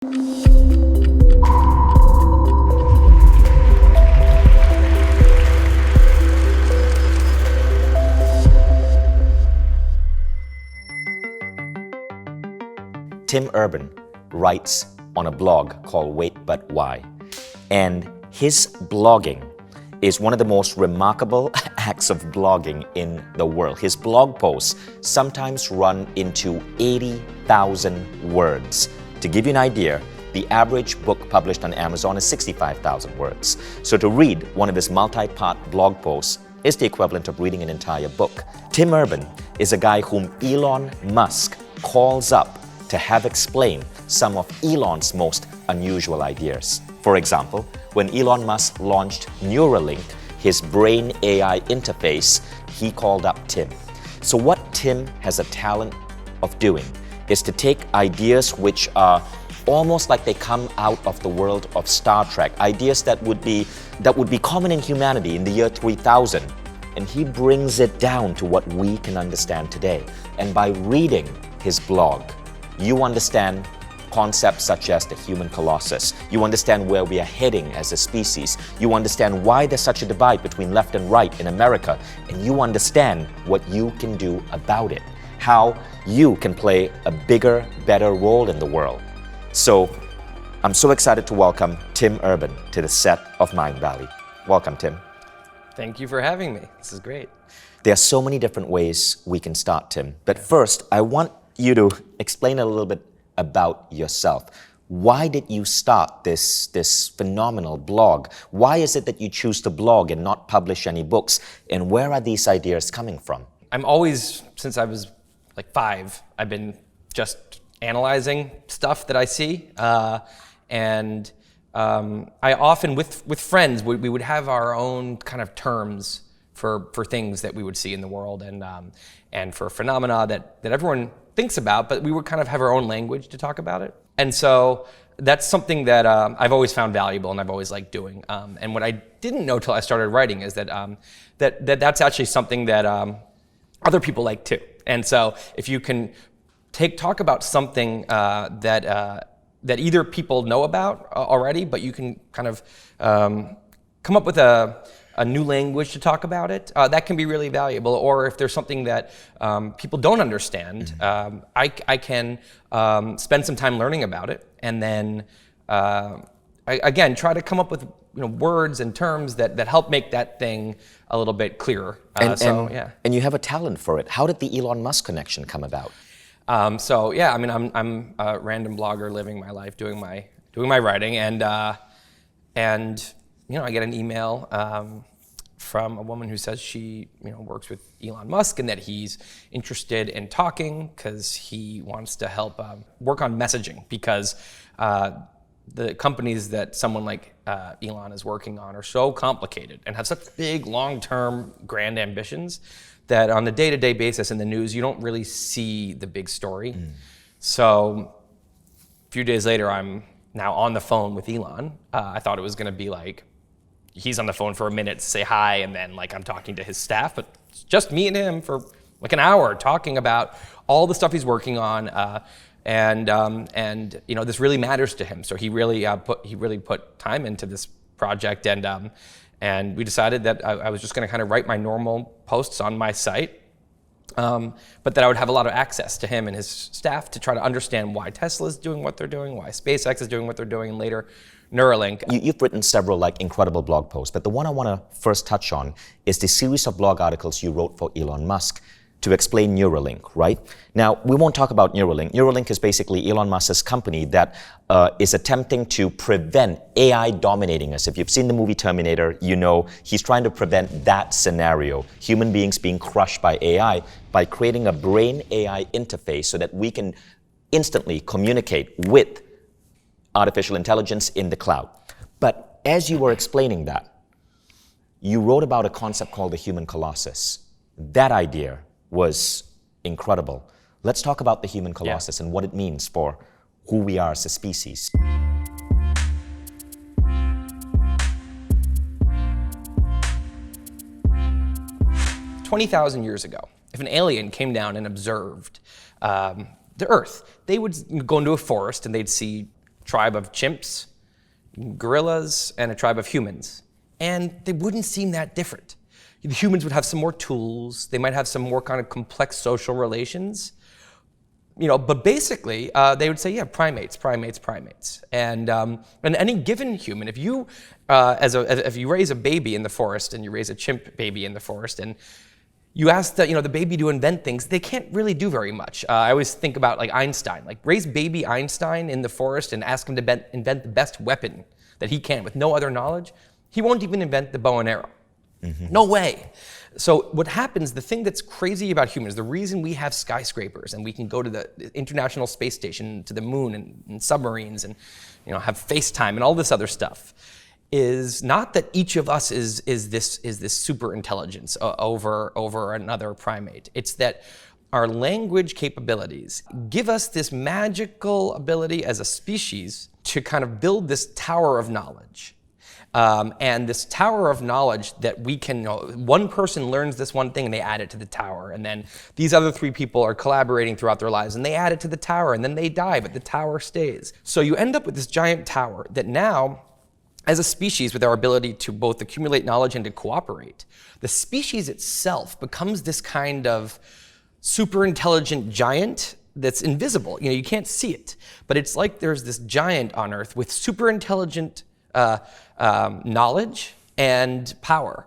Tim Urban writes on a blog called Wait But Why, and his blogging is one of the most remarkable acts of blogging in the world. His blog posts sometimes run into 80,000 words. To give you an idea, the average book published on Amazon is 65,000 words. So to read one of his multi-part blog posts is the equivalent of reading an entire book. Tim Urban is a guy whom Elon Musk calls up to have explain some of Elon's most unusual ideas. For example, when Elon Musk launched Neuralink, his brain AI interface, he called up Tim. So what Tim has a talent of doing is to take ideas which are almost like they come out of the world of Star Trek, ideas that would be common in humanity in the year 3000, and he brings it down to what we can understand today. And by reading his blog, you understand concepts such as the human colossus. You understand where we are heading as a species. You understand why there's such a divide between left and right in America. And you understand what you can do about it. How you can play a bigger, better role in the world. So, I'm so excited to welcome Tim Urban to the set of Mindvalley. Welcome, Tim. Thank you for having me. This is great. There are so many different ways we can start, Tim. But first, I want you to explain a little bit about yourself. Why did you start this phenomenal blog? Why is it that you choose to blog and not publish any books? And where are these ideas coming from? I'm always, since I was like 5, I've been just analyzing stuff that I see. I often, with friends, we would have our own kind of terms for things that we would see in the world and for phenomena that everyone thinks about, but we would kind of have our own language to talk about it. And so that's something that I've always found valuable and I've always liked doing. And what I didn't know till I started writing is that's actually something that other people like too. And so if you can talk about something that either people know about already, but you can kind of come up with a new language to talk about it, that can be really valuable. Or if there's something that people don't understand, I can spend some time learning about it, and then again try to come up with words and terms that help make that thing a little bit clearer. And you have a talent for it. How did the Elon Musk connection come about? I'm a random blogger living my life, doing my writing, and I get an email from a woman who says she works with Elon Musk and that he's interested in talking because he wants to help work on messaging, because the companies that someone like Elon is working on are so complicated and have such big, long-term, grand ambitions that on a day-to-day basis in the news, you don't really see the big story. So a few days later, I'm now on the phone with Elon. I thought it was going to be like, he's on the phone for a minute to say hi, and then like I'm talking to his staff, but it's just me and him for like an hour talking about all the stuff he's working on, and this really matters to him. So he really put time into this project, and we decided that I was just going to kind of write my normal posts on my site, but that I would have a lot of access to him and his staff to try to understand why Tesla is doing what they're doing, why SpaceX is doing what they're doing, and later Neuralink. You've written several incredible blog posts, but the one I want to first touch on is the series of blog articles you wrote for Elon Musk to explain Neuralink, right? Now, we won't talk about Neuralink. Neuralink is basically Elon Musk's company that is attempting to prevent AI dominating us. If you've seen the movie Terminator, you know he's trying to prevent that scenario, human beings being crushed by AI, by creating a brain-AI interface so that we can instantly communicate with artificial intelligence in the cloud. But as you were explaining that, you wrote about a concept called the human colossus. That idea was incredible. Let's talk about the human colossus and what it means for who we are as a species. 20,000 years ago, if an alien came down and observed the Earth, they would go into a forest and they'd see tribe of chimps, gorillas, and a tribe of humans. And they wouldn't seem that different. The humans would have some more tools. They might have some more kind of complex social relations. But basically, they would say, yeah, primates. And any given human, if you raise a baby in the forest and you raise a chimp baby in the forest and you ask the baby to invent things, they can't really do very much. I always think about like Einstein, like raise baby Einstein in the forest and ask him to invent the best weapon that he can with no other knowledge. He won't even invent the bow and arrow. Mm-hmm. No way. So what happens, the thing that's crazy about humans, the reason we have skyscrapers and we can go to the International Space Station, to the moon and submarines and have FaceTime and all this other stuff, is not that each of us is this super intelligence over another primate. It's that our language capabilities give us this magical ability as a species to kind of build this tower of knowledge. And this tower of knowledge that we can, one person learns this one thing and they add it to the tower. And then these other 3 people are collaborating throughout their lives and they add it to the tower and then they die, but the tower stays. So you end up with this giant tower that now, as a species, with our ability to both accumulate knowledge and to cooperate, the species itself becomes this kind of super intelligent giant that's invisible. You can't see it, but it's like there's this giant on Earth with super intelligent knowledge and power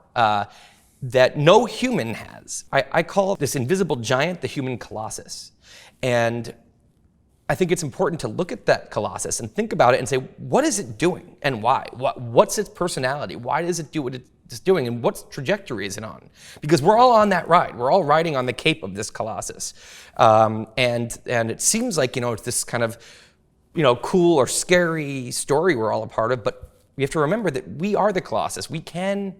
that no human has. I call this invisible giant the human colossus. And I think it's important to look at that colossus and think about it and say, what is it doing and why? What's its personality? Why does it do what it's doing and what trajectory is it on? Because we're all on that ride. We're all riding on the cape of this colossus. And it seems like, it's this kind of, cool or scary story we're all a part of, but we have to remember that we are the colossus. We can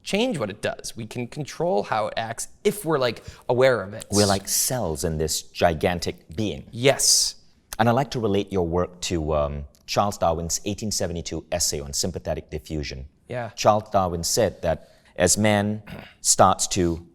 change what it does. We can control how it acts if we're aware of it. We're like cells in this gigantic being. Yes. And I'd like to relate your work to Charles Darwin's 1872 essay on sympathetic diffusion. Yeah. Charles Darwin said that as man starts to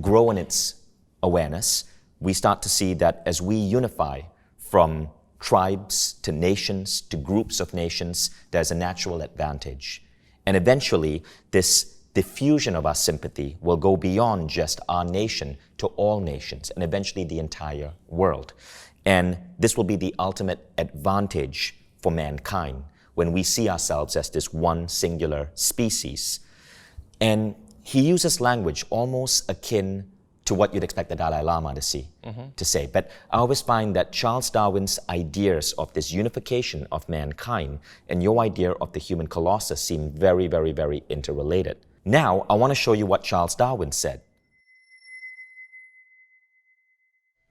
grow in its awareness, we start to see that as we unify from tribes to nations to groups of nations, there's a natural advantage. And eventually, this diffusion of our sympathy will go beyond just our nation to all nations and eventually the entire world. And this will be the ultimate advantage for mankind when we see ourselves as this one singular species. And he uses language almost akin to what you'd expect the Dalai Lama to say. But I always find that Charles Darwin's ideas of this unification of mankind and your idea of the human colossus seem very, very, very interrelated. Now, I want to show you what Charles Darwin said.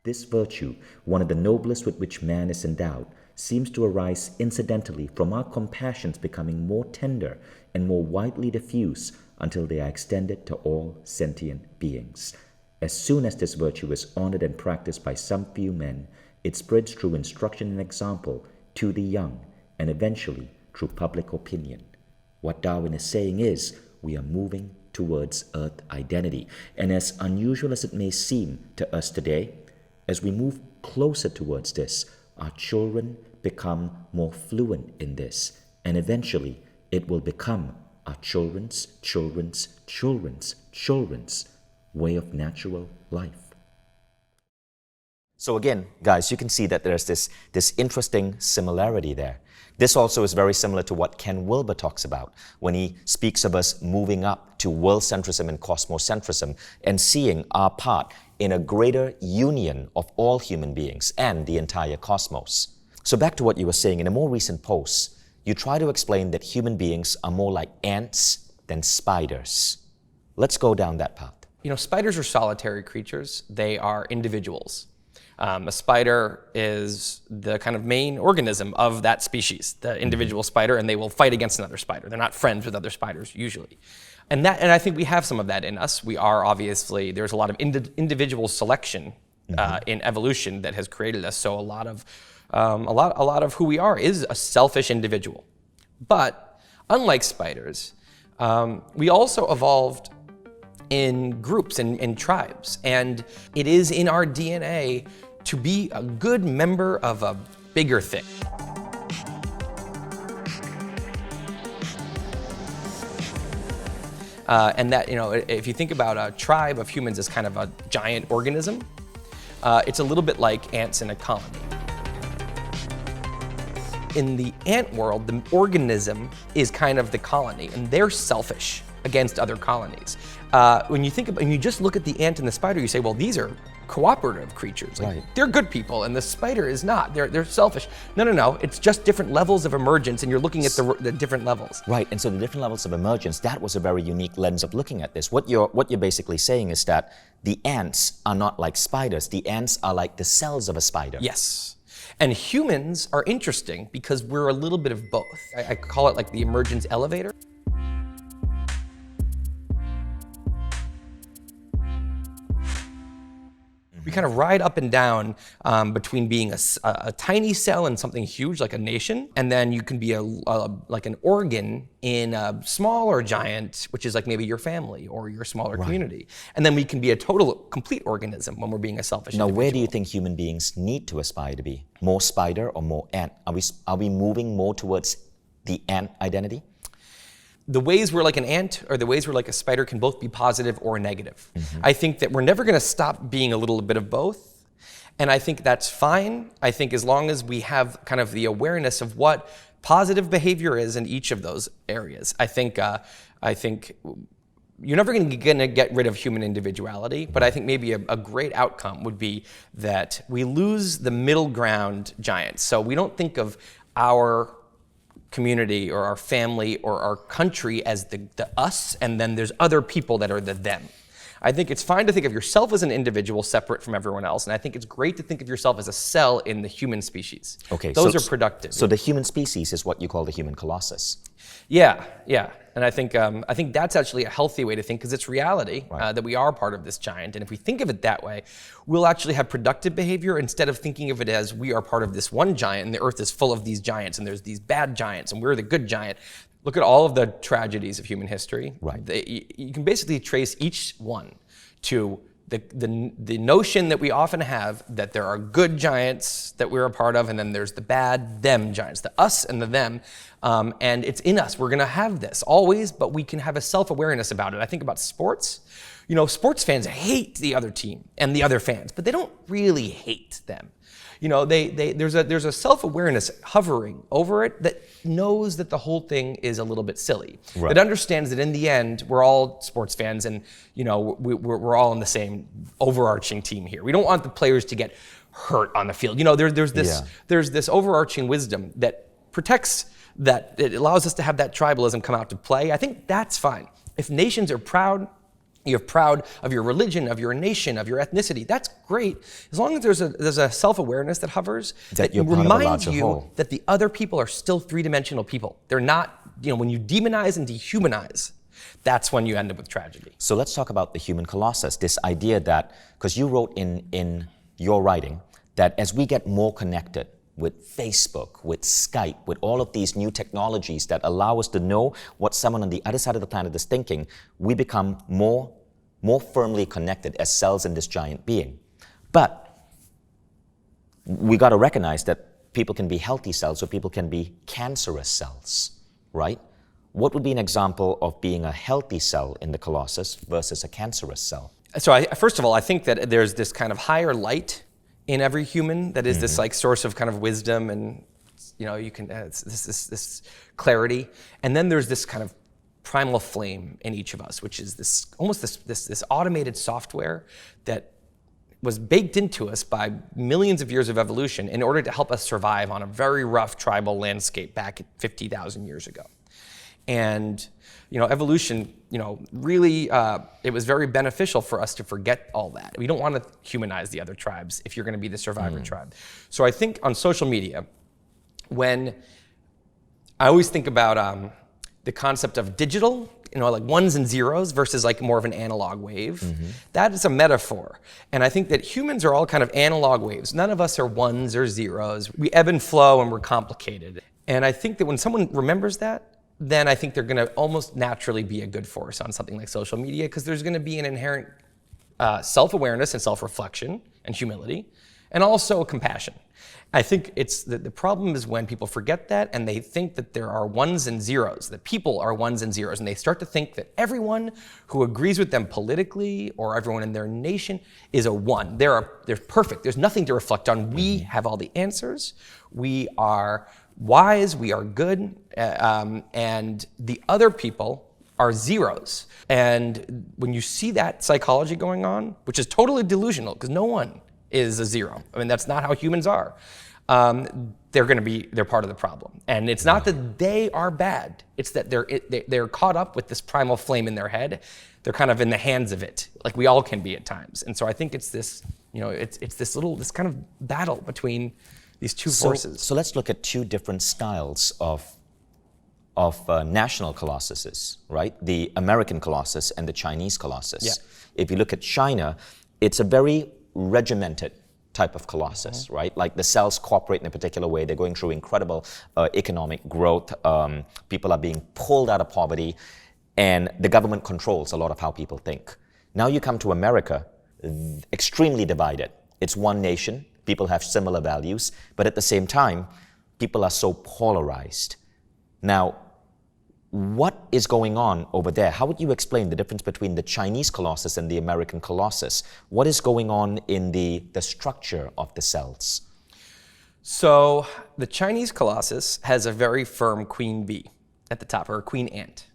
This virtue, one of the noblest with which man is endowed, seems to arise incidentally from our compassions becoming more tender and more widely diffuse until they are extended to all sentient beings. As soon as this virtue is honored and practiced by some few men, it spreads through instruction and example to the young, and eventually through public opinion. What Darwin is saying is, we are moving towards Earth identity. And as unusual as it may seem to us today, as we move closer towards this, our children become more fluent in this, and eventually it will become our children's children's children's children's way of natural life. So again, guys, you can see that there's this interesting similarity there. This also is very similar to what Ken Wilber talks about when he speaks of us moving up to world-centrism and cosmocentrism and seeing our part in a greater union of all human beings and the entire cosmos. So back to what you were saying, in a more recent post, you try to explain that human beings are more like ants than spiders. Let's go down that path. Spiders are solitary creatures. They are individuals. A spider is the kind of main organism of that species, the individual spider, and they will fight against another spider. They're not friends with other spiders usually. And I think we have some of that in us. We are obviously, there's a lot of individual selection in evolution that has created us. So a lot of who we are is a selfish individual. But unlike spiders, we also evolved in groups and in tribes. And it is in our DNA to be a good member of a bigger thing. And that, if you think about a tribe of humans as kind of a giant organism, it's a little bit like ants in a colony. In the ant world, the organism is kind of the colony, and they're selfish against other colonies. When you just look at the ant and the spider, you say, well, these are cooperative creatures. Like, right. They're good people, and the spider is not. They're selfish. No. It's just different levels of emergence, and you're looking at the different levels. Right, and so the different levels of emergence, that was a very unique lens of looking at this. What you're basically saying is that the ants are not like spiders. The ants are like the cells of a spider. Yes. And humans are interesting because we're a little bit of both. I call it like the emergence elevator. We kind of ride up and down between being a tiny cell in something huge like a nation, and then you can be like an organ in a small or giant, which is like maybe your family or your smaller community. And then we can be a complete organism when we're being a selfish Now, individual. where do you think human beings need to aspire to be? More spider or more ant? Are we moving more towards the ant identity? The ways we're like an ant or the ways we're like a spider can both be positive or negative. I think that we're never gonna stop being a little bit of both. And I think that's fine. I think as long as we have kind of the awareness of what positive behavior is in each of those areas. I think you're never gonna get rid of human individuality, but I think maybe a great outcome would be that we lose the middle ground giants. So we don't think of our community or our family or our country as the us, and then there's other people that are the them. I think it's fine to think of yourself as an individual separate from everyone else, and I think it's great to think of yourself as a cell in the human species. Okay, Those are productive. So the human species is what you call the human colossus. Yeah, and I think that's actually a healthy way to think because it's reality that we are part of this giant, and if we think of it that way, we'll actually have productive behavior instead of thinking of it as we are part of this one giant and the earth is full of these giants and there's these bad giants and we're the good giant. Look at all of the tragedies of human history. Right. You can basically trace each one to the notion that we often have that there are good giants that we're a part of, and then there's the bad them giants, the us and the them, and it's in us. We're gonna have this always, but we can have a self-awareness about it. I think about sports. Sports fans hate the other team and the other fans, but they don't really hate them. There's a self-awareness hovering over it that knows that the whole thing is a little bit silly. Right. That understands that in the end, we're all sports fans and, we're all in the same overarching team here. We don't want the players to get hurt on the field. There's this overarching wisdom that protects that. It allows us to have that tribalism come out to play. I think that's fine. If nations are proud, you're proud of your religion, of your nation, of your ethnicity. That's great, as long as there's a self-awareness that hovers that you're part of a reminds larger you whole. that the other people are still three-dimensional people. They're not. When you demonize and dehumanize, that's when you end up with tragedy. So let's talk about the human colossus. This idea that, because you wrote in your writing that as we get more connected with Facebook, with Skype, with all of these new technologies that allow us to know what someone on the other side of the planet is thinking, we become more firmly connected as cells in this giant being. But we got to recognize that people can be healthy cells or people can be cancerous cells, right? What would be an example of being a healthy cell in the colossus versus a cancerous cell? So first of all, I think that there's this kind of higher light in every human that is this like source of kind of wisdom and you can it's this clarity, and then there's this kind of primal flame in each of us, which is this automated software that was baked into us by millions of years of evolution in order to help us survive on a very rough tribal landscape back 50,000 years ago. And evolution, really, it was very beneficial for us to forget all that. We don't want to humanize the other tribes if you're going to be the survivor tribe. So I think on social media, when I always think about the concept of digital, like ones and zeros versus like more of an analog wave, that is a metaphor. And I think that humans are all kind of analog waves. None of us are ones or zeros. We ebb and flow and we're complicated. And I think that when someone remembers that, then I think they're going to almost naturally be a good force on something like social media, because there's going to be an inherent self-awareness and self-reflection and humility. and also compassion. I think it's the problem is when people forget that and they think that there are ones and zeros, that people are ones and zeros, and they start to think that everyone who agrees with them politically or everyone in their nation is a one. They're perfect. There's nothing to reflect on. We have all the answers. We are wise. We are good. And the other people are zeros. And when you see that psychology going on, which is totally delusional because no one is a zero. I mean, that's not how humans are. They're part of the problem. And it's not that they are bad. It's that they're caught up with this primal flame in their head. They're kind of in the hands of it, like we all can be at times. And so I think it's this, it's this kind of battle between these two forces. So let's look at two different styles of national colossuses, right? The American colossus and the Chinese colossus. Yeah. If you look at China, it's a very regimented type of colossus, right? Like the cells cooperate in a particular way. They're going through incredible economic growth. People are being pulled out of poverty, and the government controls a lot of how people think. Now you come to America, extremely divided. It's one nation. People have similar values, but at the same time, people are so polarized. Now, what is going on over there? How would you explain the difference between the Chinese colossus and the American colossus? What is going on in the structure of the cells? So the Chinese colossus has a very firm queen bee at the top, or a queen ant.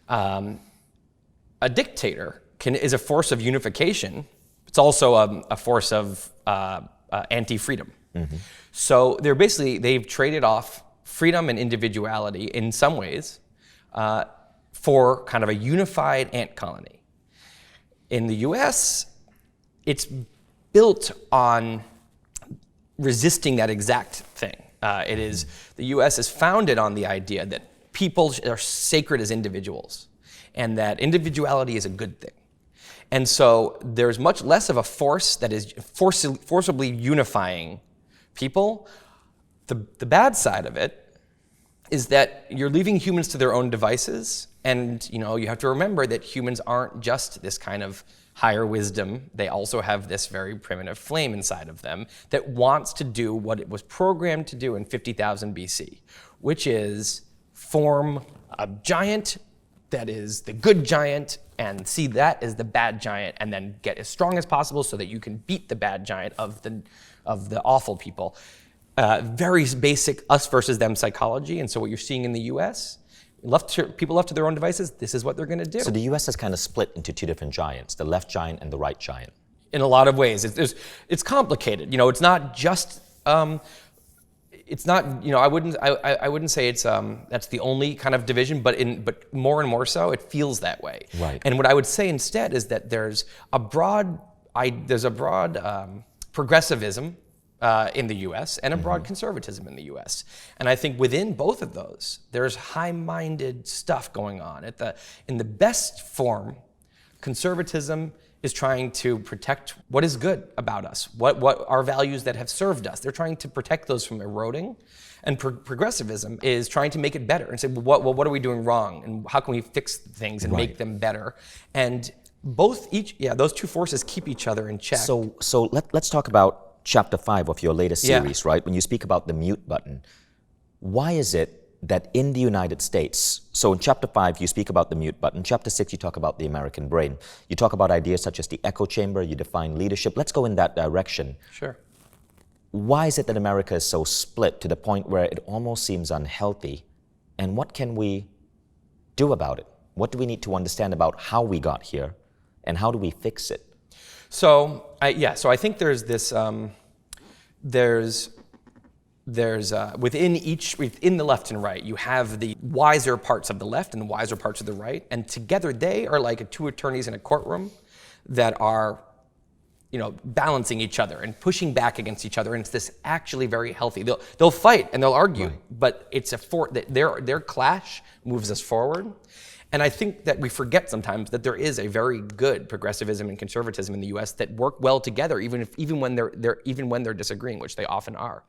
A dictator is a force of unification. It's also a force of anti-freedom. Mm-hmm. So they've traded off freedom and individuality in some ways for kind of a unified ant colony. In the US, it's built on resisting that exact thing. The US is founded on the idea that people are sacred as individuals and that individuality is a good thing. And so there's much less of a force that is forcibly unifying people. The bad side of it is that you're leaving humans to their own devices, and you have to remember that humans aren't just this kind of higher wisdom. They also have this very primitive flame inside of them that wants to do what it was programmed to do in 50,000 BC, which is form a giant that is the good giant and see that as the bad giant, and then get as strong as possible so that you can beat the bad giant of the awful people. Very basic us versus them psychology. And so what you're seeing in the US, people left to their own devices, this is what they're going to do. So the US is kind of split into two different giants, the left giant and the right giant. In a lot of ways. It's complicated. It's not just, it's not, I wouldn't say it's, that's the only kind of division, but more and more so, it feels that way. Right. And what I would say instead is that there's a broad progressivism in the US and a broad conservatism in the US. And I think within both of those, there's high-minded stuff going on. In the best form, conservatism is trying to protect what is good about us, what our values that have served us. They're trying to protect those from eroding. And progressivism is trying to make it better and say, what are we doing wrong? And how can we fix things and make them better? And those two forces keep each other in check. So let's talk about Chapter 5 of your latest series, right? When you speak about the mute button, why is it that in the United States, so in Chapter 5, you speak about the mute button. Chapter 6, you talk about the American brain. You talk about ideas such as the echo chamber, you define leadership. Let's go in that direction. Sure. Why is it that America is so split to the point where it almost seems unhealthy? And what can we do about it? What do we need to understand about how we got here? And how do we fix it? So I think there's this, within the left and right, you have the wiser parts of the left and the wiser parts of the right, and together they are like two attorneys in a courtroom that are, balancing each other and pushing back against each other, and it's this actually very healthy. They'll fight and they'll argue, but it's that their clash moves us forward. And I think that we forget sometimes that there is a very good progressivism and conservatism in the U.S. that work well together, even when they're disagreeing, which they often are.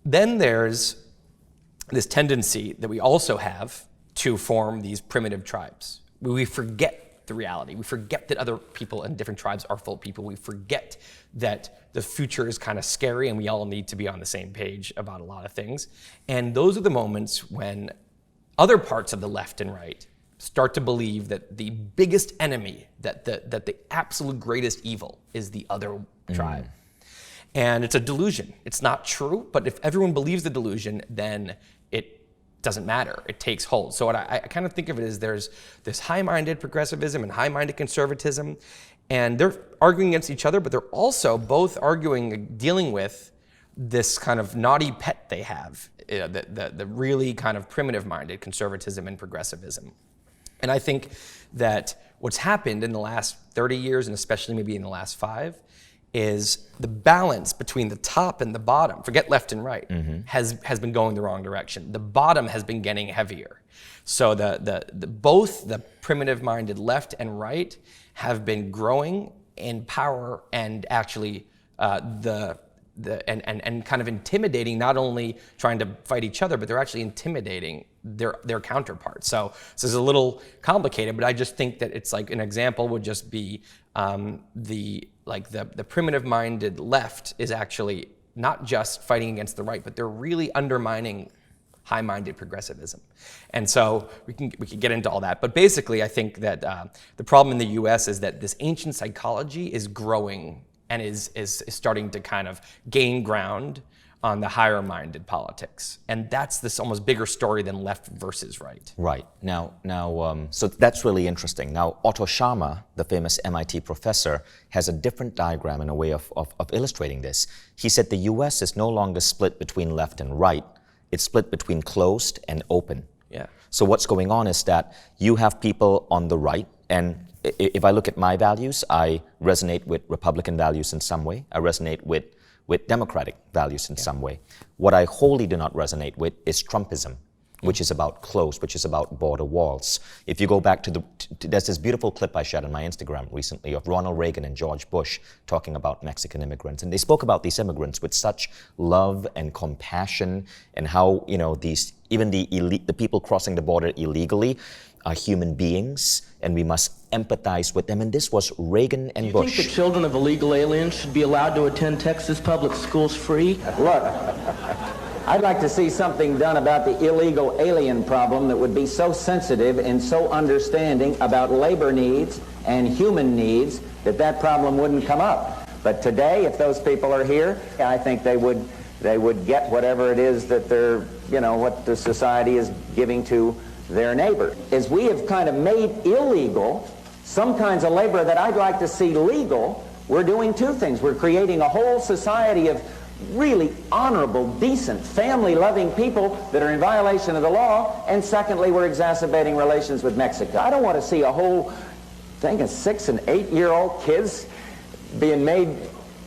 Then there's this tendency that we also have to form these primitive tribes. We forget the reality. We forget that other people and different tribes are full people. We forget that the future is kind of scary and we all need to be on the same page about a lot of things. And those are the moments when other parts of the left and right start to believe that the biggest enemy, that the absolute greatest evil is the other tribe. And it's a delusion. It's not true, but if everyone believes the delusion, then it doesn't matter. It takes hold. So what I kind of think of it as there's this high-minded progressivism and high-minded conservatism, and they're arguing against each other, but they're also both arguing, dealing with this kind of naughty pet they have, the really kind of primitive-minded conservatism and progressivism. And I think that what's happened in the last 30 years, and especially maybe in the last 5, is the balance between the top and the bottom, forget left and right, has been going the wrong direction. The bottom has been getting heavier. So both the primitive-minded left and right have been growing in power and actually and kind of intimidating, not only trying to fight each other, but they're actually intimidating their counterparts. So this is a little complicated, but I just think that it's like an example would just be the primitive-minded left is actually not just fighting against the right, but they're really undermining high-minded progressivism. And so we can get into all that. But basically, I think that the problem in the US is that this ancient psychology is growing and is starting to kind of gain ground on the higher-minded politics. And that's this almost bigger story than left versus right. Right. Now, so that's really interesting. Now, Otto Scharmer, the famous MIT professor, has a different diagram and a way of illustrating this. He said the US is no longer split between left and right. It's split between closed and open. Yeah. So what's going on is that you have people on the right, and if I look at my values, I resonate with Republican values in some way. I resonate with Democratic values in some way. What I wholly do not resonate with is Trumpism, which is about closed, which is about border walls. If you go back to there's this beautiful clip I shared on my Instagram recently of Ronald Reagan and George Bush talking about Mexican immigrants. And they spoke about these immigrants with such love and compassion, and how, even the people crossing the border illegally are human beings, and we must empathize with them. And this was Reagan and Bush. Do you think the children of illegal aliens should be allowed to attend Texas public schools free? Look, I'd like to see something done about the illegal alien problem that would be so sensitive and so understanding about labor needs and human needs that problem wouldn't come up. But today, if those people are here, I think they would get whatever it is that they're, what the society is giving to their neighbor. As we have kind of made illegal some kinds of labor that I'd like to see legal, we're doing two things. We're creating a whole society of really honorable, decent, family-loving people that are in violation of the law, and secondly, we're exacerbating relations with Mexico. I don't want to see a whole thing of 6- and 8-year-old kids being made,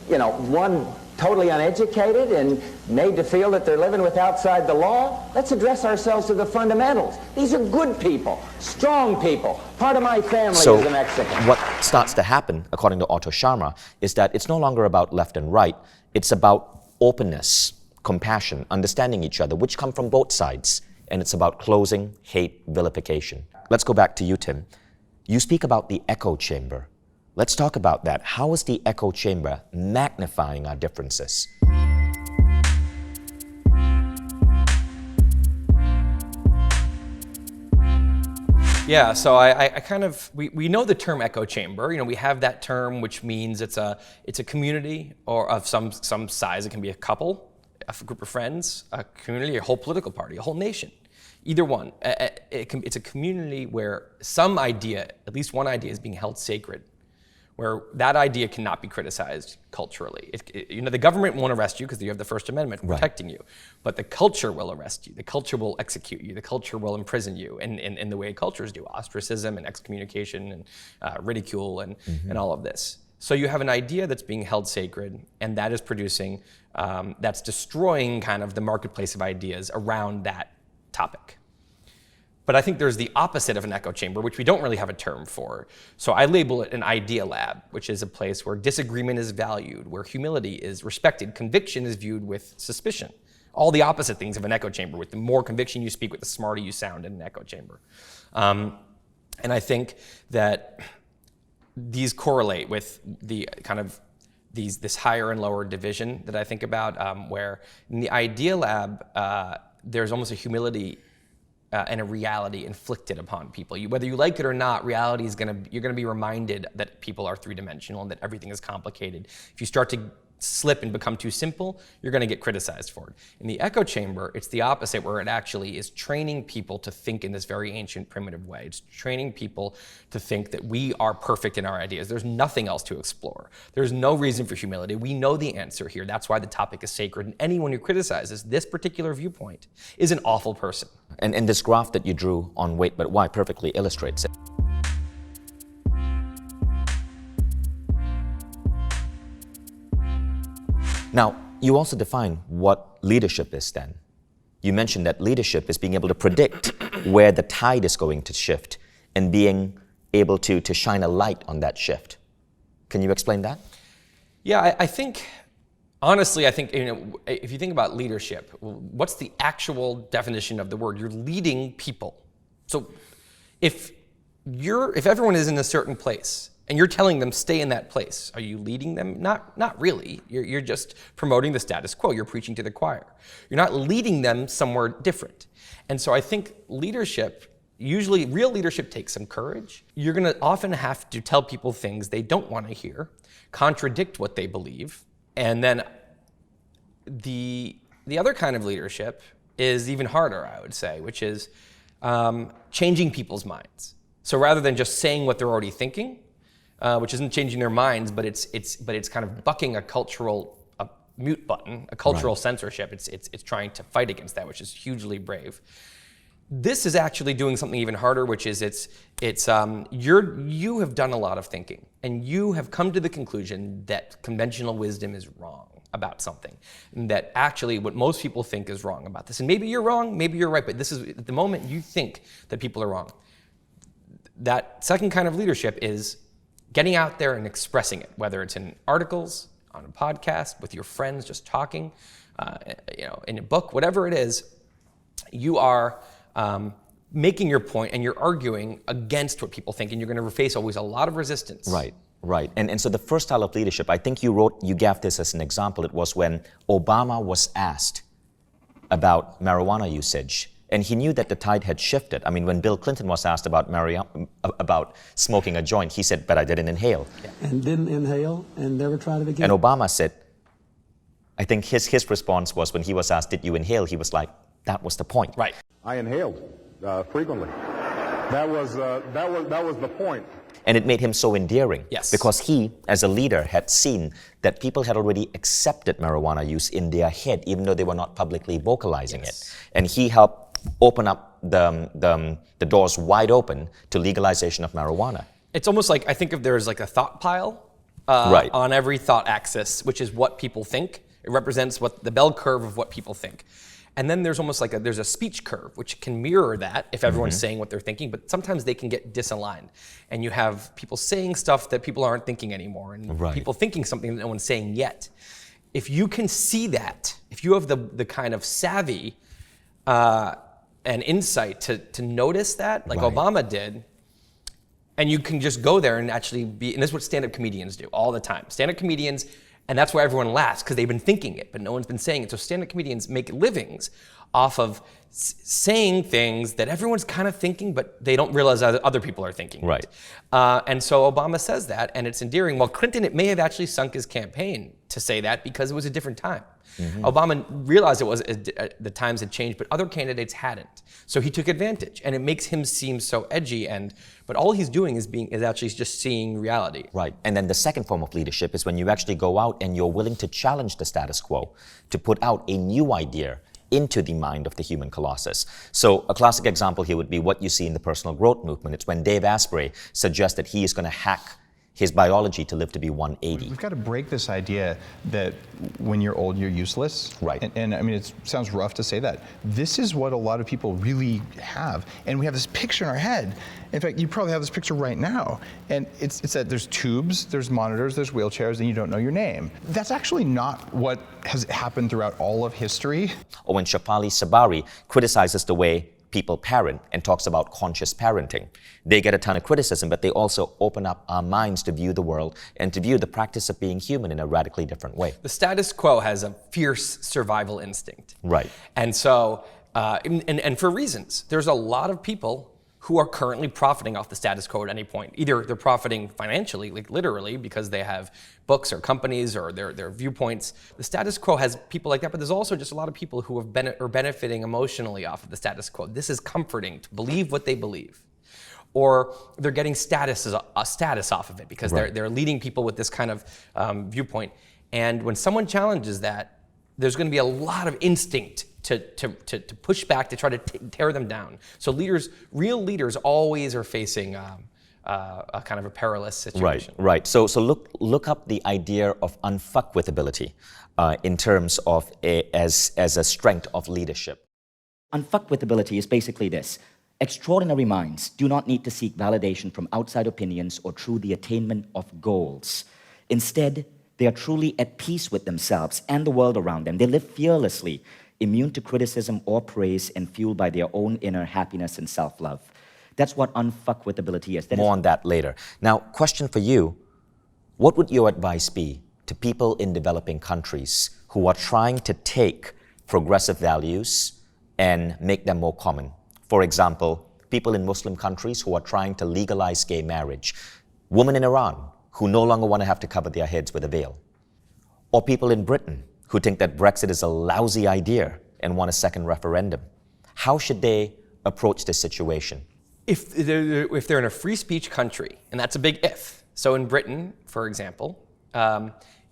one totally uneducated and made to feel that they're living with outside the law. Let's address ourselves to the fundamentals. These are good people, strong people. Part of my family is a Mexican. What starts to happen, according to Otto Scharmer, is that it's no longer about left and right. It's about openness, compassion, understanding each other, which come from both sides. And it's about closing hate, vilification. Let's go back to you, Tim. You speak about the echo chamber. Let's talk about that. How is the echo chamber magnifying our differences? Yeah, so I kind of, we know the term echo chamber. We have that term, which means it's a community or of some size. It can be a couple, a group of friends, a community, a whole political party, a whole nation. Either one. It's a community where some idea, at least one idea, is being held sacred, where that idea cannot be criticized culturally. The government won't arrest you because you have the First Amendment protecting you, but the culture will arrest you. The culture will execute you. The culture will imprison you in the way cultures do, ostracism and excommunication and ridicule and all of this. So you have an idea that's being held sacred, and that is producing, that's destroying kind of the marketplace of ideas around that topic. But I think there's the opposite of an echo chamber, which we don't really have a term for. So I label it an idea lab, which is a place where disagreement is valued, where humility is respected, conviction is viewed with suspicion. All the opposite things of an echo chamber. With the more conviction you speak with, the smarter you sound in an echo chamber. And I think that these correlate with the kind of this higher and lower division that I think about, where in the Idea Lab, there's almost a humility and a reality inflicted upon people. Whether you like it or not, reality is you're gonna be reminded that people are three-dimensional and that everything is complicated. If you start to slip and become too simple, you're gonna get criticized for it. In the echo chamber, it's the opposite, where it actually is training people to think in this very ancient, primitive way. It's training people to think that we are perfect in our ideas. There's nothing else to explore. There's no reason for humility. We know the answer here. That's why the topic is sacred. And anyone who criticizes this particular viewpoint is an awful person. And this graph that you drew on Wait But Why perfectly illustrates it. Now, you also define what leadership is then. You mentioned that leadership is being able to predict where the tide is going to shift and being able to shine a light on that shift. Can you explain that? Yeah, I think, honestly, I think, if you think about leadership, what's the actual definition of the word? You're leading people. So if everyone is in a certain place, and you're telling them stay in that place, are you leading them? Not really. You're just promoting the status quo. You're preaching to the choir. You're not leading them somewhere different. And so I think leadership, usually real leadership, takes some courage. You're gonna often have to tell people things they don't want to hear, contradict what they believe, and then the other kind of leadership is even harder, I would say, which is changing people's minds. So rather than just saying what they're already thinking, which isn't changing their minds, but it's kind of bucking a cultural mute button, a cultural censorship. It's trying to fight against that, which is hugely brave. This is actually doing something even harder, which is you have done a lot of thinking, and you have come to the conclusion that conventional wisdom is wrong about something, and that actually what most people think is wrong about this. And maybe you're wrong, maybe you're right, but this is at the moment you think that people are wrong. That second kind of leadership is getting out there and expressing it, whether it's in articles, on a podcast, with your friends, just talking, in a book, whatever it is, you are making your point and you're arguing against what people think, and you're going to face always a lot of resistance. Right. And so the first style of leadership, I think you gave this as an example. It was when Obama was asked about marijuana usage. And he knew that the tide had shifted. I mean, when Bill Clinton was asked about smoking a joint, he said, but I didn't inhale. Yeah. And didn't inhale and never tried it again. And Obama said, I think his response was, when he was asked, did you inhale? He was like, that was the point. Right. I inhaled frequently. That was the point. And it made him so endearing. Yes. Because he, as a leader, had seen that people had already accepted marijuana use in their head, even though they were not publicly vocalizing it. And he helped open up the doors wide open to legalization of marijuana. It's almost like, I think of there's like a thought pile on every thought axis, which is what people think. It represents the bell curve of what people think. And then there's almost like there's a speech curve, which can mirror that if everyone's saying what they're thinking, but sometimes they can get disaligned. And you have people saying stuff that people aren't thinking anymore, and people thinking something that no one's saying yet. If you can see that, if you have the kind of savvy and insight to notice that, like Obama did, and you can just go there and actually be, and this is what stand-up comedians do all the time. Stand-up comedians, and that's why everyone laughs, because they've been thinking it, but no one's been saying it. So stand-up comedians make livings off of saying things that everyone's kind of thinking, but they don't realize other people are thinking. Right. And so Obama says that, and it's endearing. Well, Clinton, it may have actually sunk his campaign to say that because it was a different time. Obama realized the times had changed, but other candidates hadn't. So he took advantage, and it makes him seem so edgy. But all he's doing is actually just seeing reality. Right. And then the second form of leadership is when you actually go out and you're willing to challenge the status quo, to put out a new idea into the mind of the human colossus. So a classic example here would be what you see in the personal growth movement. It's when Dave Asprey suggests that he is going to hack his biology to live to be 180. We've got to break this idea that when you're old, you're useless. Right. And I mean, it sounds rough to say that. This is what a lot of people really have. And we have this picture in our head. In fact, you probably have this picture right now. And it's that there's tubes, there's monitors, there's wheelchairs, and you don't know your name. That's actually not what has happened throughout all of history. Or when Shefali Tsabary criticizes the way people parent and talks about conscious parenting. They get a ton of criticism, but they also open up our minds to view the world and to view the practice of being human in a radically different way. The status quo has a fierce survival instinct. Right. And so, and for reasons, there's a lot of people who are currently profiting off the status quo at any point. Either they're profiting financially, like literally, because they have books or companies or their viewpoints. The status quo has people like that, but there's also just a lot of people who are benefiting emotionally off of the status quo. This is comforting to believe what they believe. Or they're getting status off of it because they're leading people with this kind of viewpoint. And when someone challenges that, there's going to be a lot of instinct to push back, to try to tear them down. So real leaders always are facing a kind of a perilous situation. Right. So look up the idea of unfuckwithability in terms of as a strength of leadership. Unfuckwithability is basically this. Extraordinary minds do not need to seek validation from outside opinions or through the attainment of goals. Instead, they are truly at peace with themselves and the world around them. They live fearlessly, immune to criticism or praise, and fueled by their own inner happiness and self-love. That's what unfuckwithability is. More on that later. Now, question for you. What would your advice be to people in developing countries who are trying to take progressive values and make them more common? For example, people in Muslim countries who are trying to legalize gay marriage. Women in Iran who no longer want to have to cover their heads with a veil. Or people in Britain who think that Brexit is a lousy idea and want a second referendum. How should they approach this situation? If they're in a free speech country, and that's a big if. So in Britain, for example,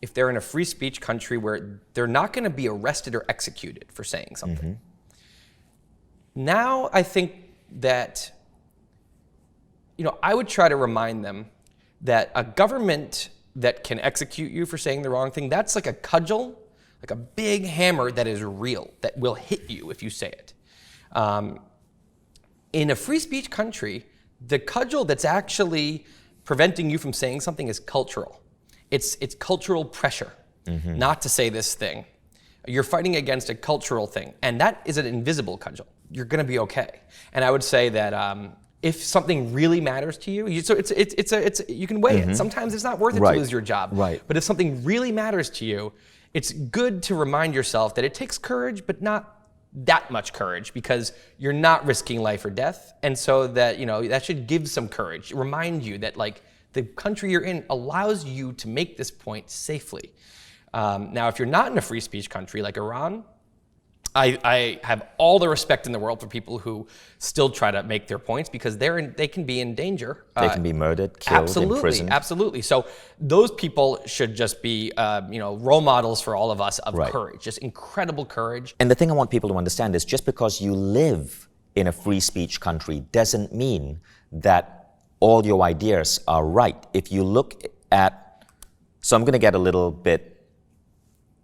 if they're in a free speech country where they're not going to be arrested or executed for saying something. Now I think that, I would try to remind them that a government that can execute you for saying the wrong thing, that's like a cudgel, like a big hammer that is real, that will hit you if you say it. In a free speech country, the cudgel that's actually preventing you from saying something is cultural. It's cultural pressure not to say this thing. You're fighting against a cultural thing, and that is an invisible cudgel. You're going to be okay. And I would say that if something really matters to you, so you can weigh it. Sometimes it's not worth it to lose your job. But if something really matters to you, it's good to remind yourself that it takes courage, but not that much courage, because you're not risking life or death. And so that, that should give some courage, remind you that the country you're in allows you to make this point safely. Now, if you're not in a free speech country like Iran, I have all the respect in the world for people who still try to make their points, because they can be in danger. They can be murdered, killed, imprisoned. Absolutely. So those people should just be, role models for all of us of courage, just incredible courage. And the thing I want people to understand is just because you live in a free speech country doesn't mean that all your ideas are right. If you look at, so I'm going to get a little bit,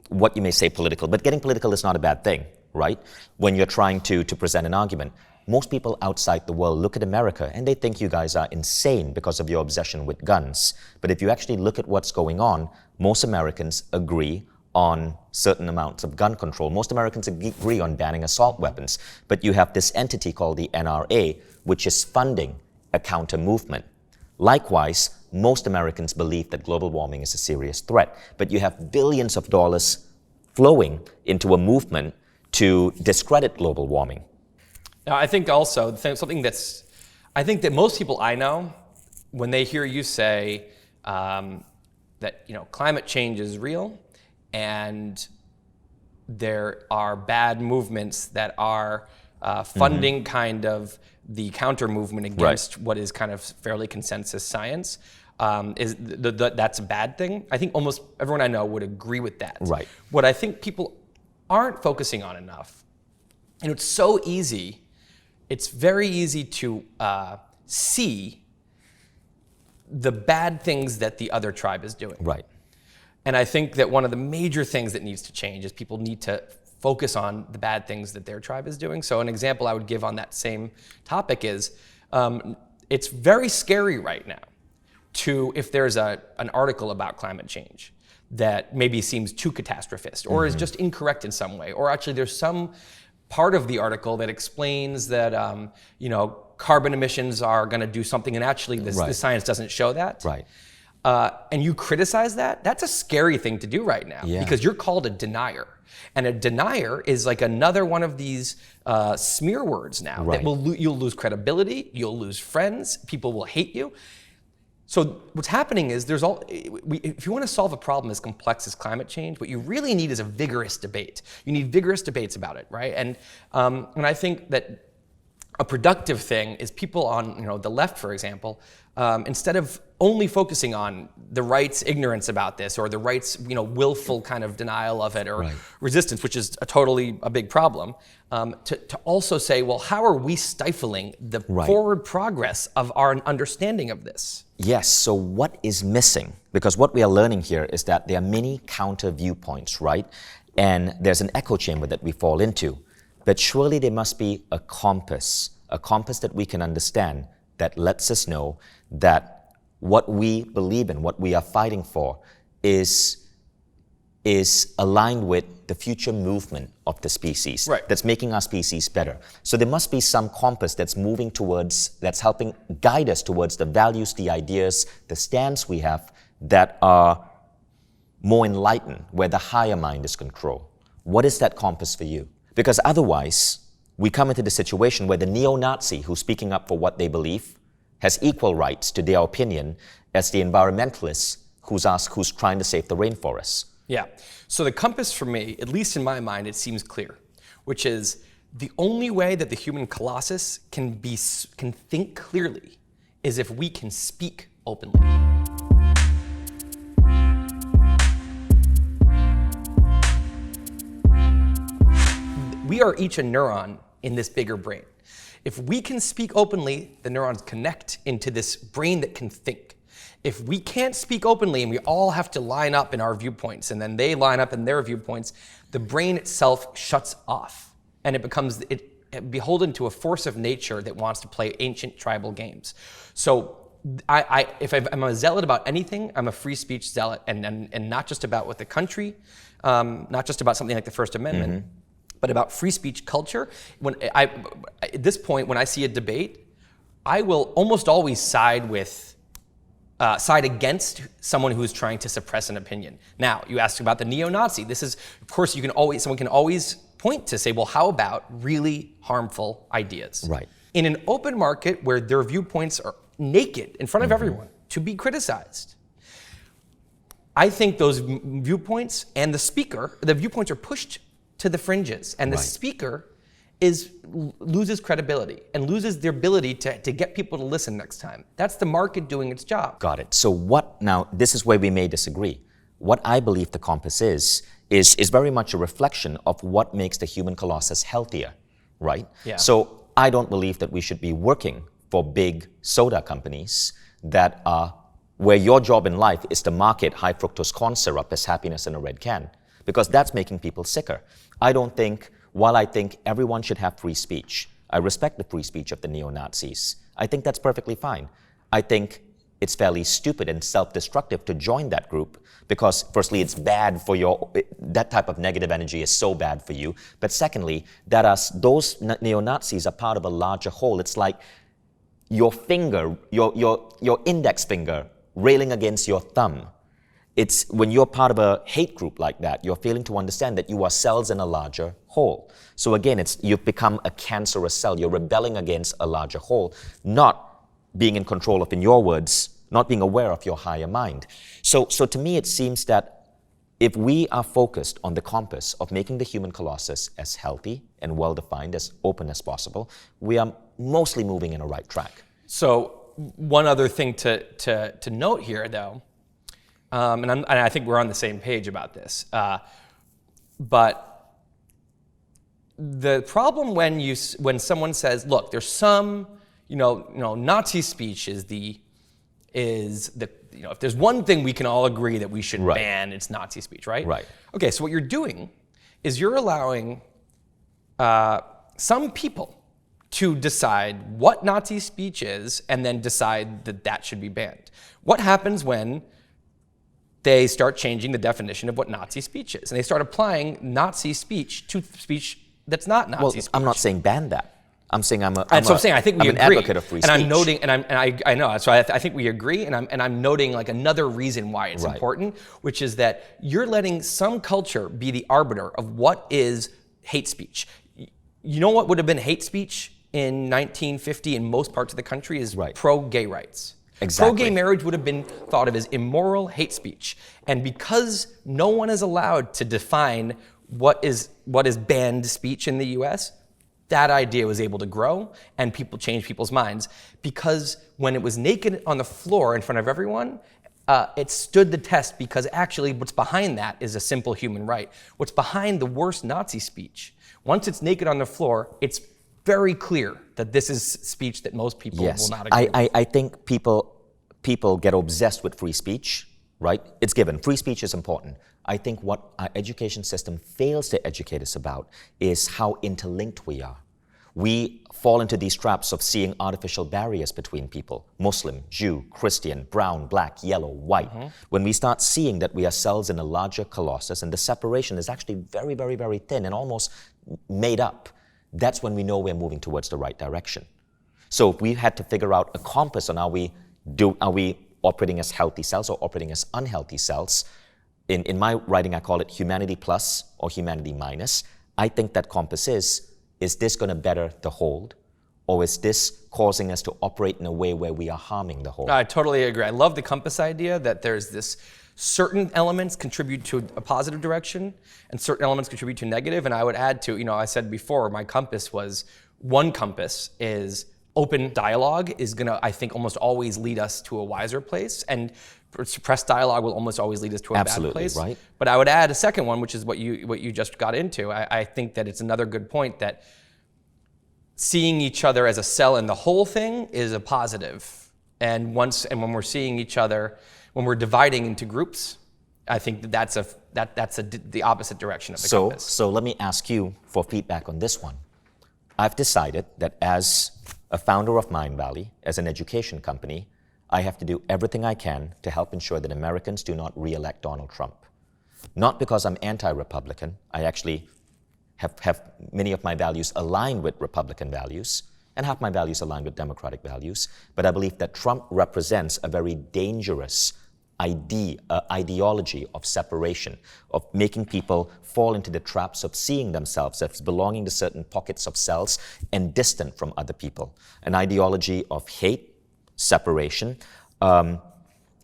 what you may say political, but getting political is not a bad thing, right? When you're trying to present an argument. Most people outside the world look at America and they think you guys are insane because of your obsession with guns. But if you actually look at what's going on, most Americans agree on certain amounts of gun control. Most Americans agree on banning assault weapons. But you have this entity called the NRA, which is funding a counter movement. Likewise, most Americans believe that global warming is a serious threat, but you have billions of dollars flowing into a movement to discredit global warming. Now, I think also I think that most people I know, when they hear you say that climate change is real and there are bad movements that are funding kind of the counter movement against what is kind of fairly consensus science, that's a bad thing. I think almost everyone I know would agree with that. Right. What I think people aren't focusing on enough, and it's so easy, it's very easy to see the bad things that the other tribe is doing. Right. And I think that one of the major things that needs to change is people need to focus on the bad things that their tribe is doing. So an example I would give on that same topic is, it's very scary right now if there's an article about climate change that maybe seems too catastrophist or is just incorrect in some way, or actually there's some part of the article that explains that, carbon emissions are going to do something, and actually the science doesn't show that. Right. And you criticize that, that's a scary thing to do right now, because you're called a denier. And a denier is like another one of these smear words now. Right. That you'll lose credibility, you'll lose friends, people will hate you. So what's happening is if you want to solve a problem as complex as climate change, what you really need is a vigorous debate. You need vigorous debates about it, right? And I think that a productive thing is people on the left, for example, instead of only focusing on the right's ignorance about this or the right's willful kind of denial of it or resistance, which is a big problem, to also say, well, how are we stifling the forward progress of our understanding of this? Yes, so what is missing? Because what we are learning here is that there are many counter viewpoints, right? And there's an echo chamber that we fall into. But surely there must be a compass that we can understand that lets us know that what we believe in, what we are fighting for, is aligned with the future movement of the species, that's making our species better. So there must be some compass that's moving towards, that's helping guide us towards the values, the ideas, the stance we have that are more enlightened, where the higher mind is controlled. What is that compass for you? Because otherwise, we come into the situation where the neo-Nazi who's speaking up for what they believe has equal rights to their opinion as the environmentalist who's trying to save the rainforests. Yeah. So the compass for me, at least in my mind, it seems clear, which is the only way that the human colossus can think clearly is if we can speak openly. We are each a neuron in this bigger brain. If we can speak openly, the neurons connect into this brain that can think. If we can't speak openly and we all have to line up in our viewpoints and then they line up in their viewpoints, the brain itself shuts off and it becomes beholden to a force of nature that wants to play ancient tribal games. So if I'm a zealot about anything, I'm a free speech zealot, and not just about what the country, not just about something like the First Amendment, but about free speech culture. At this point, when I see a debate, I will almost always side against someone who's trying to suppress an opinion. Now, you asked about the neo-Nazi. This is, of course, someone can always point to say, well, how about really harmful ideas? Right. In an open market where their viewpoints are naked in front of everyone to be criticized, I think those viewpoints and the viewpoints are pushed to the fringes, and the speaker loses credibility and loses their ability to get people to listen next time. That's the market doing its job. Got it. So now this is where we may disagree. What I believe the compass is very much a reflection of what makes the human colossus healthier, right? Yeah. So I don't believe that we should be working for big soda companies that are where your job in life is to market high fructose corn syrup as happiness in a red can, because that's making people sicker. While I think everyone should have free speech, I respect the free speech of the neo-Nazis. I think that's perfectly fine. I think it's fairly stupid and self-destructive to join that group because, firstly, it's bad for that type of negative energy is so bad for you. But secondly, those neo-Nazis are part of a larger whole. It's like your finger, your index finger railing against your thumb. It's when you're part of a hate group like that, you're failing to understand that you are cells in a larger whole. So again, you've become a cancerous cell. You're rebelling against a larger whole, not being in control of, in your words, not being aware of your higher mind. So to me, it seems that if we are focused on the compass of making the human colossus as healthy and well-defined, as open as possible, we are mostly moving in a right track. So one other thing to note here, though, and I think we're on the same page about this. But the problem when someone says, "Look, there's some, Nazi speech is the if there's one thing we can all agree that we should ban, it's Nazi speech, right?" Right. Okay, so what you're doing is you're allowing some people to decide what Nazi speech is, and then decide that should be banned. What happens when they start changing the definition of what Nazi speech is, and they start applying Nazi speech to speech that's not Nazi Well, speech. I'm not saying ban that. I'm saying I'm And so I'm saying I think we I'm agree. an advocate of free speech. And I'm noting, and I know. So I think we agree, and I'm noting like another reason why it's Right. important, which is that you're letting some culture be the arbiter of what is hate speech. You know what would have been hate speech in 1950 in most parts of the country is Right. pro-gay rights. Exactly. Pro-gay marriage would have been thought of as immoral hate speech, and because no one is allowed to define what is banned speech in the U.S., that idea was able to grow and people changed people's minds because when it was naked on the floor in front of everyone, it stood the test because actually what's behind that is a simple human right. What's behind the worst Nazi speech, once it's naked on the floor, it's very clear that this is speech that most people will not agree with. I think people get obsessed with free speech, right? It's given. Free speech is important. I think what our education system fails to educate us about is how interlinked we are. We fall into these traps of seeing artificial barriers between people, Muslim, Jew, Christian, brown, black, yellow, white. When we start seeing that we are cells in a larger colossus and the separation is actually very, very, very thin and almost made up, that's when we know we're moving towards the right direction. So if we had to figure out a compass on are we operating as healthy cells or operating as unhealthy cells, in my writing, I call it humanity plus or humanity minus. I think that compass is this going to better the whole, or is this causing us to operate in a way where we are harming the whole? I totally agree. I love the compass idea that there's this certain elements contribute to a positive direction and certain elements contribute to negative. And I would add to, I said before, my compass was, one compass is open dialogue is going to, I think, almost always lead us to a wiser place. And suppressed dialogue will almost always lead us to a bad place. Right. But I would add a second one, which is what you just got into. I think that it's another good point that seeing each other as a cell in the whole thing is a positive. And when we're seeing each other, when we're dividing into groups, I think that's the opposite direction of the compass. So let me ask you for feedback on this one. I've decided that as a founder of Mindvalley, as an education company, I have to do everything I can to help ensure that Americans do not re-elect Donald Trump. Not because I'm anti-Republican. I actually have many of my values aligned with Republican values and have my values aligned with Democratic values. But I believe that Trump represents a very dangerous ideology of separation, of making people fall into the traps of seeing themselves as belonging to certain pockets of cells and distant from other people. An ideology of hate, separation,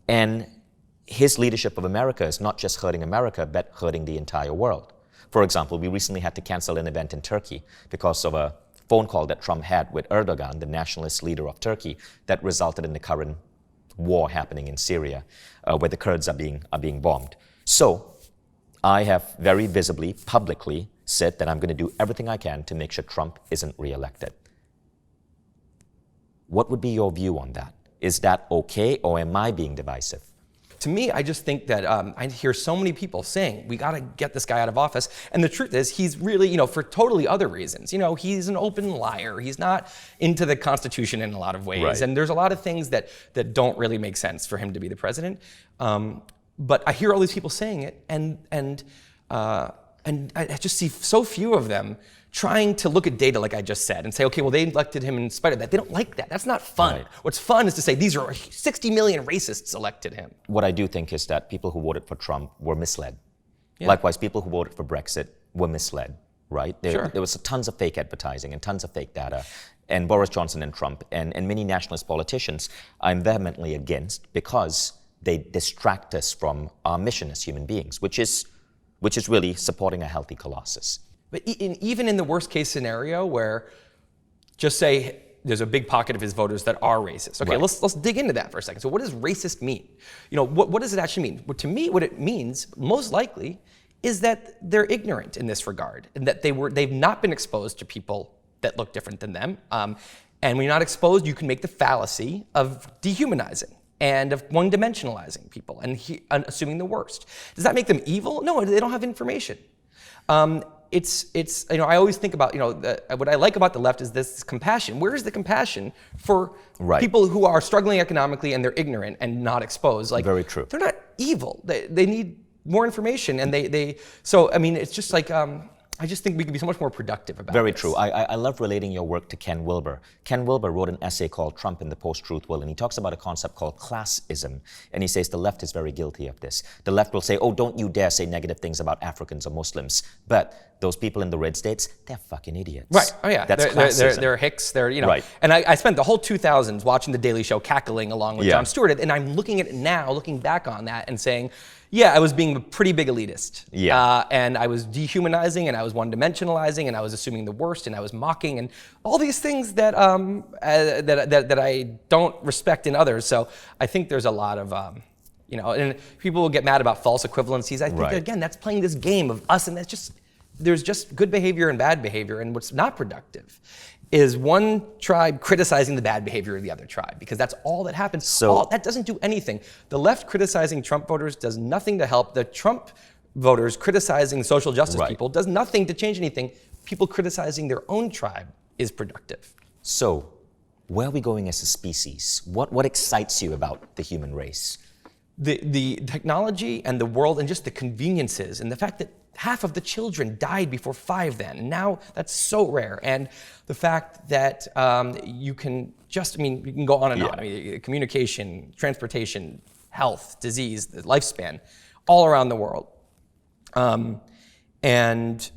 and his leadership of America is not just hurting America, but hurting the entire world. For example, we recently had to cancel an event in Turkey because of a phone call that Trump had with Erdogan, the nationalist leader of Turkey, that resulted in the current war happening in Syria, where the Kurds are being bombed. So I have very visibly, publicly said that I'm going to do everything I can to make sure Trump isn't reelected. What would be your view on that? Is that okay, or am I being divisive? To me, I just think that I hear so many people saying, we got to get this guy out of office. And the truth is, he's really, for totally other reasons. He's an open liar. He's not into the Constitution in a lot of ways. Right. And there's a lot of things that don't really make sense for him to be the president. But I hear all these people saying it, and I just see so few of them trying to look at data like I just said and say, okay, well, they elected him in spite of that. They don't like that. That's not fun. Right. What's fun is to say these are 60 million racists elected him. What I do think is that people who voted for Trump were misled. Yeah. Likewise, people who voted for Brexit were misled, right? Sure. There was tons of fake advertising and tons of fake data. And Boris Johnson and Trump and many nationalist politicians I'm vehemently against because they distract us from our mission as human beings, which is really supporting a healthy colossus. But even in the worst case scenario where just say there's a big pocket of his voters that are racist. Okay, Right. let's dig into that for a second. So what does racist mean? What does it actually mean? Well, to me, what it means most likely is that they're ignorant in this regard and that they've not been exposed to people that look different than them. And when you're not exposed, you can make the fallacy of dehumanizing and of one-dimensionalizing people and assuming the worst. Does that make them evil? No, they don't have information. I always think about, what I like about the left is this compassion. Where is the compassion for Right. people who are struggling economically and they're ignorant and not exposed? Like, Very true. They're not evil. They need more information, and so it's just like I just think we could be so much more productive about Very this. true. I love relating your work to Ken Wilber. Ken Wilber wrote an essay called Trump in the Post-Truth World, and he talks about a concept called classism. And he says the left is very guilty of this. The left will say, oh, don't you dare say negative things about Africans or Muslims. But those people in the red states, they're fucking idiots. Right. Oh, yeah. That's classism. They're hicks. They're, you know. Right. And I spent the whole 2000s watching The Daily Show, cackling along with Yeah. Jon Stewart. And I'm looking at it now, looking back on that and saying, yeah, I was being a pretty big elitist. Yeah. And I was dehumanizing, and I was one-dimensionalizing, and I was assuming the worst, and I was mocking, and all these things that that I don't respect in others. So I think there's a lot of, you know, and people will get mad about false equivalencies. I think, Right. again, that's playing this game of us, and that's just, there's just good behavior and bad behavior, and what's not productive is one tribe criticizing the bad behavior of the other tribe, because that's all that happens. So- That doesn't do anything. The left criticizing Trump voters does nothing to help. The Trump voters criticizing social justice Right. people does nothing to change anything. People criticizing their own tribe is productive. So, where are we going as a species? What excites you about the human race? The technology and the world and just the conveniences and the fact that half of the children died before 5 then. And now that's so rare. And the fact that you can just, I mean, you can go on and on. I mean, communication, transportation, health, disease, the lifespan, all around the world. And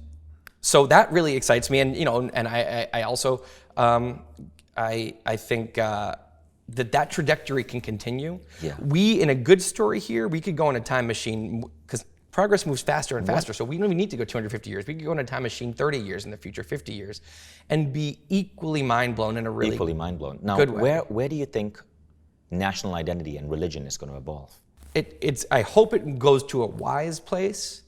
so that really excites me. And, you know, and I also, I think that trajectory can continue. Yeah. We, in a good story here, we could go in a time machine, because progress moves faster and faster, so we don't even need to go 250 years. We could go in a time machine 30 years in the future, 50 years, and be equally mind-blown in a really Equally mind-blown. Now, good way. where do you think national identity and religion is going to evolve? I hope it goes to a wise place,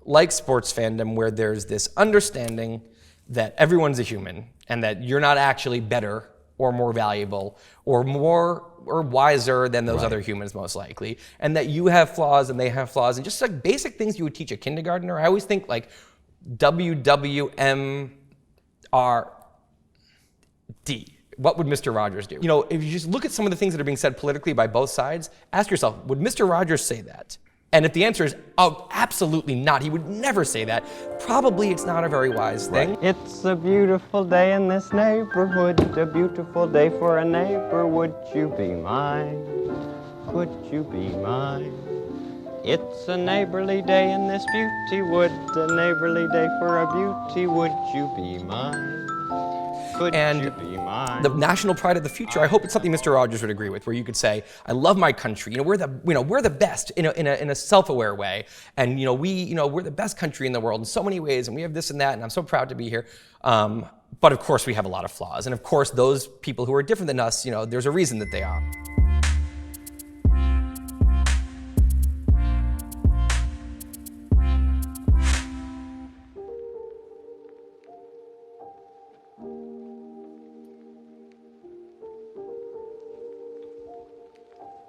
like sports fandom, where there's this understanding that everyone's a human and that you're not actually better or more valuable or more or wiser than those other humans, most likely, and that you have flaws and they have flaws, and just like basic things you would teach a kindergartner. I always think like WWMRD. What would Mr. Rogers do? You know, if you just look at some of the things that are being said politically by both sides, ask yourself, would Mr. Rogers say that? And if the answer is, oh, absolutely not, he would never say that, probably it's not a very wise thing. It's a beautiful day in this neighborhood, a beautiful day for a neighbor. Would you be mine? Could you be mine? It's a neighborly day in this beauty wood, a neighborly day for a beauty. Would you be mine? Could And you be mine? the national pride of the future, I hope it's something Mr. Rogers would agree with, where you could say, I love my country. You know, we're the best in a self-aware way. And we're the best country in the world in so many ways, and we have this and that, and I'm so proud to be here. But of course we have a lot of flaws. And of course those people who are different than us, there's a reason that they are.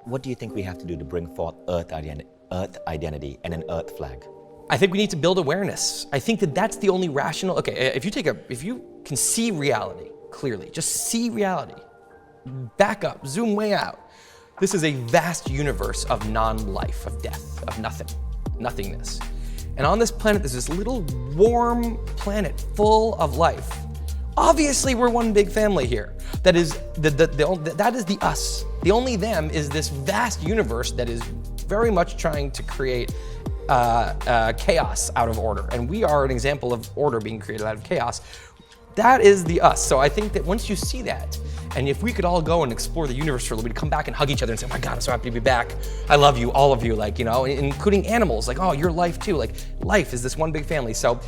What do you think we have to do to bring forth Earth identity and an Earth flag? I think we need to build awareness. I think that that's the only rational. Okay, if you can see reality clearly, just see reality, back up, zoom way out. This is a vast universe of non-life, of death, of nothingness. And on this planet, there's this little warm planet full of life. Obviously, we're one big family here. That is that is the us. The only them is this vast universe that is very much trying to create chaos out of order. And we are an example of order being created out of chaos. That is the us. So I think that once you see that, and if we could all go and explore the universe for a little bit, come back and hug each other and say, oh my God, I'm so happy to be back. I love you, all of you, including animals, like, oh, your life too. Like, life is this one big family. So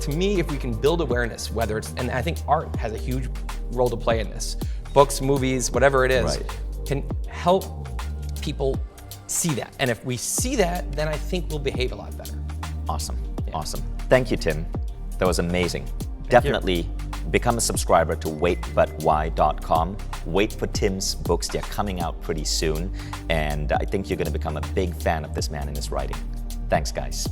to me, if we can build awareness, whether it's, and I think art has a huge role to play in this, books, movies, whatever it is, can help people see that. And if we see that, then I think we'll behave a lot better. Awesome, awesome. Thank you, Tim. That was amazing. Definitely become a subscriber to waitbutwhy.com. Wait for Tim's books. They're coming out pretty soon. And I think you're going to become a big fan of this man and his writing. Thanks, guys.